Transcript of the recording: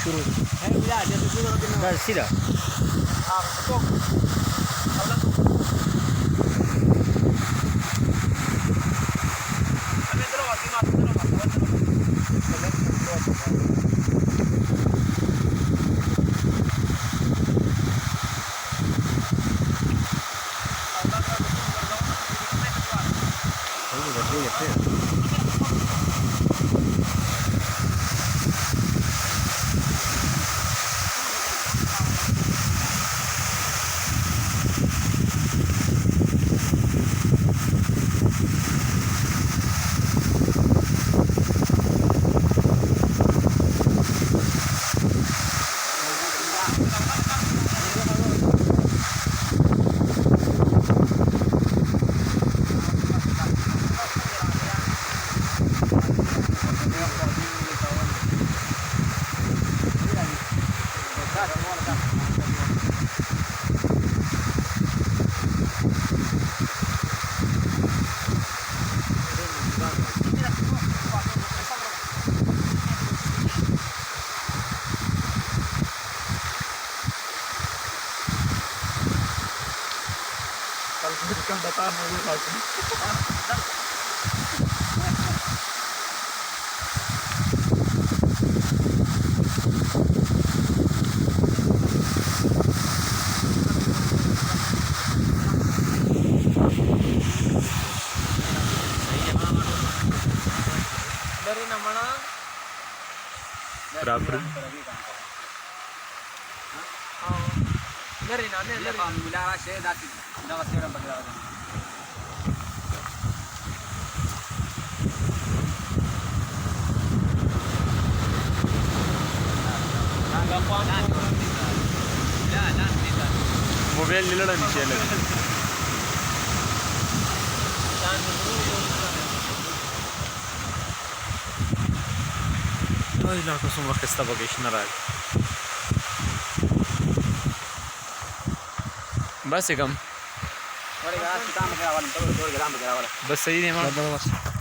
शुरू है ya jatuh dulu nanti बस सीधा betul hablan tu kami terus waktu kan datang mobil lagi dari mana beraber dari mana dari wilayah saya dari dapat orang bergerak mobile ले लड़ा नीचे ले तो इलाका सुन वक्त इस्ता वोकेशनल राज बस एकम बस सही नहीं